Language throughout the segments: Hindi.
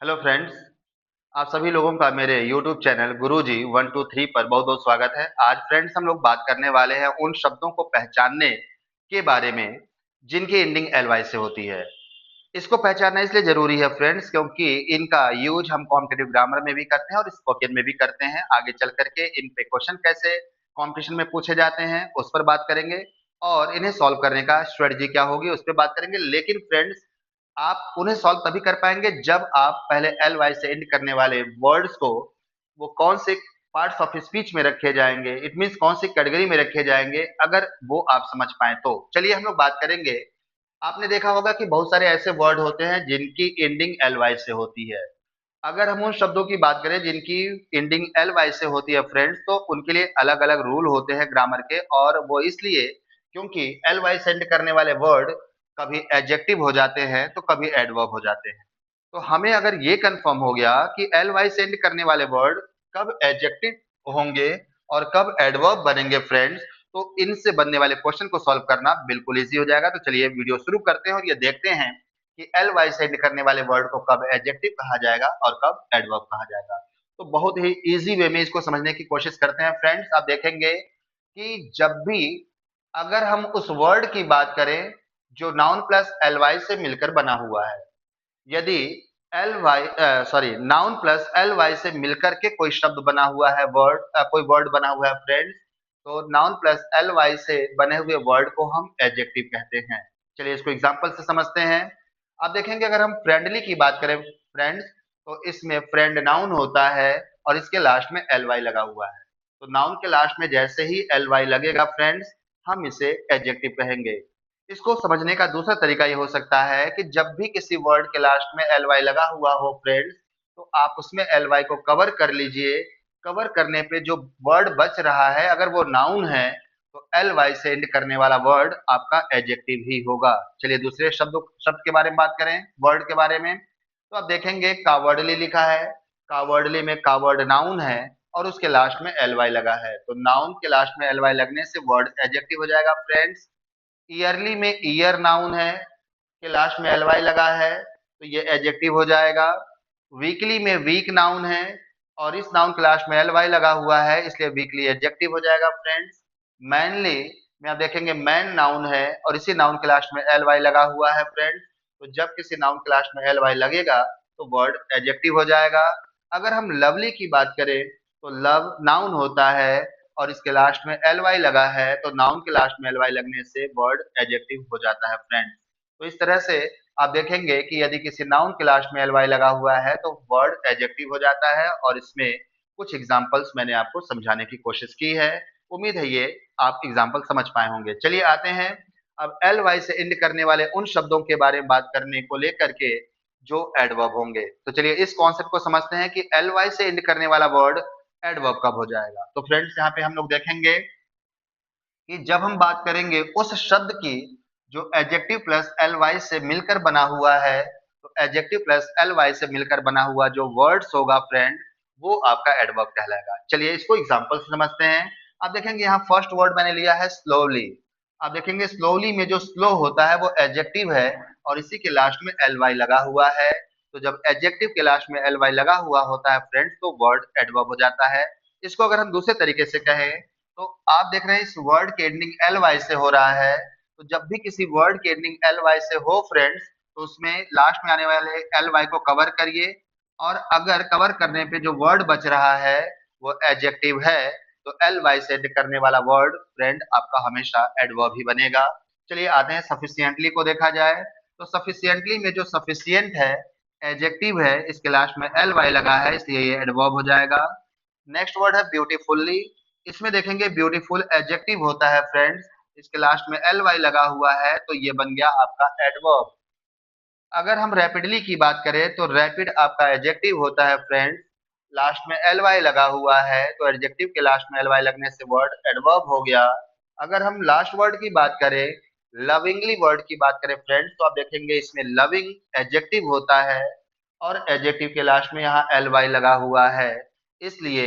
Hello friends. आप सभी लोगों का मेरे यूट्यूब चैनल गुरुजी 123 पर बहुत बहुत स्वागत है। आज फ्रेंड्स हम लोग बात करने वाले हैं उन शब्दों को पहचानने के बारे में जिनकी एंडिंग एल वाई से होती है। इसको पहचानना इसलिए जरूरी है फ्रेंड्स क्योंकि इनका यूज हम कॉम्पिटिटिव ग्रामर में भी करते हैं और स्पोकन में भी करते हैं। आगे चल करके इन पे क्वेश्चन कैसे कॉम्पिटिशन में पूछे जाते हैं उस पर बात करेंगे और इन्हें सॉल्व करने का स्ट्रेटजी क्या होगी उस पर बात करेंगे। लेकिन फ्रेंड्स, आप उन्हें सॉल्व तभी कर पाएंगे जब आप पहले एल वाई से एंड करने वाले वर्ड्स को वो कौन से पार्ट्स ऑफ स्पीच में रखे जाएंगे, इट मीन्स कौन सी कैटेगरी में रखे जाएंगे, अगर वो आप समझ पाए तो। चलिए हम लोग बात करेंगे। आपने देखा होगा कि बहुत सारे ऐसे वर्ड होते हैं जिनकी एंडिंग एल वाई से होती है। अगर हम उन शब्दों की बात करें जिनकी एंडिंग एल वाई से होती है फ्रेंड्स, तो उनके लिए अलग अलग रूल होते हैं ग्रामर के, और वो इसलिए क्योंकि एल वाई से एंड करने वाले वर्ड कभी एडजेक्टिव हो जाते हैं तो कभी एडवर्ब हो जाते हैं। तो हमें अगर ये कंफर्म हो गया कि एल वाई से एंड करने वाले वर्ड कब एडजेक्टिव होंगे और कब एडवर्ब बनेंगे फ्रेंड्स, तो इनसे बनने वाले क्वेश्चन को सॉल्व करना बिल्कुल इजी हो जाएगा। तो चलिए वीडियो शुरू करते हैं और ये देखते हैं कि एल वाई से एंड करने वाले वर्ड को कब एडजेक्टिव कहा जाएगा और कब एडवर्ब कहा जाएगा। तो बहुत ही इजी वे में इसको समझने की कोशिश करते हैं फ्रेंड्स। आप देखेंगे कि जब भी अगर हम उस वर्ड की बात करें जो नाउन प्लस एल वाई से मिलकर बना हुआ है, यदि L Y sorry noun plus L Y से मिलकर के कोई शब्द बना हुआ है, वर्ड कोई वर्ड बना हुआ है फ्रेंड्स, तो नाउन प्लस एल वाई से बने हुए वर्ड को हम एडजेक्टिव कहते हैं। चलिए इसको एग्जांपल से समझते हैं। आप देखेंगे अगर हम फ्रेंडली की बात करें फ्रेंड्स, तो इसमें फ्रेंड नाउन होता है और इसके लास्ट में एल वाई लगा हुआ है। तो नाउन के लास्ट में जैसे ही एल वाई लगेगा फ्रेंड्स, हम इसे एडजेक्टिव कहेंगे। इसको समझने का दूसरा तरीका ये हो सकता है कि जब भी किसी वर्ड के लास्ट में एल वाई लगा हुआ हो फ्रेंड्स, तो आप उसमें एल वाई को कवर कर लीजिए। कवर करने पे जो वर्ड बच रहा है अगर वो नाउन है, तो एल वाई से एंड करने वाला वर्ड आपका एडजेक्टिव ही होगा। चलिए दूसरे शब्द के बारे में बात करें, वर्ड के बारे में। तो आप देखेंगे कावर्डली लिखा है। कावर्डली में कावर्ड नाउन है और उसके लास्ट में एल वाई लगा है, तो नाउन के लास्ट में एल वाई लगने से वर्ड एडजेक्टिव हो जाएगा फ्रेंड्स। ईयरली में ईयर नाउन है के लास्ट में एल वाई लगा है, तो ये एडजेक्टिव हो जाएगा। वीकली में वीक नाउन है और इस नाउन के लास्ट में एल वाई लगा हुआ है, इसलिए वीकली एडजेक्टिव हो जाएगा फ्रेंड्स। मैनली में आप देखेंगे मैन नाउन है और इसी नाउन के लास्ट में एल वाई लगा हुआ है फ्रेंड्स, तो जब किसी नाउन के लास्ट में एल वाई लगेगा तो वर्ड एडजेक्टिव हो जाएगा। अगर हम लवली की बात करें, तो लव नाउन होता है और इसके लास्ट में एल वाई लगा है, तो नाउन के लास्ट में एल वाई लगने से वर्ड एडजेक्टिव हो जाता है फ्रेंड्स। तो इस तरह से आप देखेंगे कि यदि किसी नाउन के लास्ट में एल वाई लगा हुआ है तो वर्ड एडजेक्टिव हो जाता है, और इसमें कुछ एग्जांपल्स मैंने आपको समझाने की कोशिश की है। उम्मीद है ये आप एग्जांपल समझ पाए होंगे। चलिए आते हैं अब एल वाई से एंड करने वाले उन शब्दों के बारे में बात करने को लेकर के जो एडवर्ब होंगे। तो चलिए इस कॉन्सेप्ट को समझते हैं कि एल वाई से एंड करने वाला वर्ड एडवर्ब कब हो जाएगा। तो फ्रेंड्स यहाँ पे हम लोग देखेंगे कि जब हम बात करेंगे उस शब्द की जो एडजेक्टिव प्लस एल वाई से मिलकर बना हुआ है, तो एडजेक्टिव प्लस एल वाई से मिलकर बना हुआ जो वर्ड्स होगा फ्रेंड, वो आपका एडवर्ब कहलाएगा। चलिए इसको एग्जांपल से समझते हैं। आप देखेंगे यहाँ फर्स्ट वर्ड मैंने लिया है स्लोली। आप देखेंगे स्लोली में जो स्लो होता है वो एडजेक्टिव है और इसी के लास्ट में एल वाई लगा हुआ है। तो जब एडजेक्टिव के लास्ट में एल वाई लगा हुआ होता है फ्रेंड्स, तो वर्ड एडवर्ब हो जाता है। इसको अगर हम दूसरे तरीके से कहें, तो आप देख रहे हैं इस वर्ड की एंडिंग एल वाई से हो रहा है। तो जब भी किसी वर्ड की एंडिंग एल वाई से हो फ्रेंड्स, तो उसमें लास्ट में आने वाले एल वाई को कवर करिए, और अगर कवर करने पे जो वर्ड बच रहा है वो एडजेक्टिव है, तो एल वाई से एंड करने वाला वर्ड फ्रेंड आपका हमेशा एडवर्ब ही बनेगा। चलिए आते हैं सफिशिएंटली को देखा जाए। तो सफिशिएंटली में जो सफिशिएंट है एडजेक्टिव है, इसके लास्ट में एल वाई लगा है, इसलिए ये एडवर्ब हो जाएगा। नेक्स्ट वर्ड है ब्यूटीफुल्ली। इसमें देखेंगे ब्यूटीफुल एडजेक्टिव होता है फ्रेंड्स, इसके लास्ट में एल वाई लगा हुआ है, तो ये बन गया आपका एडवर्ब। अगर हम रैपिडली की बात करें, तो रैपिड आपका एडजेक्टिव होता है फ्रेंड्स, लास्ट में एल वाई लगा हुआ है, तो एडजेक्टिव के लास्ट में एल वाई लगने से वर्ड एडवर्ब हो गया। अगर हम लास्ट वर्ड की बात करें, लविंगली वर्ड की बात करें फ्रेंड्स, तो आप देखेंगे इसमें लविंग एडजेक्टिव होता है और एडजेक्टिव के लास्ट में यहाँ एल वाई लगा हुआ है, इसलिए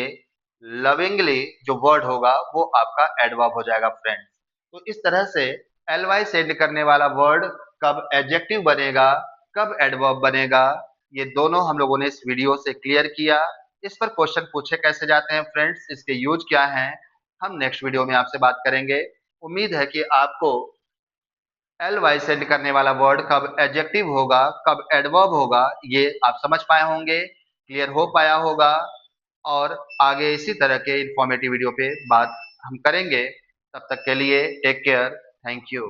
लविंगली जो वर्ड होगा वो आपका एडवर्ब हो जाएगा फ्रेंड्स। तो इस तरह से एल वाई से एंड करने वाला वर्ड कब एडजेक्टिव बनेगा, कब एडवर्ब बनेगा, ये दोनों हम लोगों ने इस वीडियो से क्लियर किया। इस पर क्वेश्चन पूछे कैसे जाते हैं फ्रेंड्स, इसके यूज क्या हैं, हम नेक्स्ट वीडियो में आपसे बात करेंगे। उम्मीद है कि आपको एल वाई सेंड करने वाला वर्ड कब एडजेक्टिव होगा, कब एडवर्ब होगा, ये आप समझ पाए होंगे, क्लियर हो पाया होगा। और आगे इसी तरह के इंफॉर्मेटिव वीडियो पे बात हम करेंगे। तब तक के लिए टेक केयर, थैंक यू।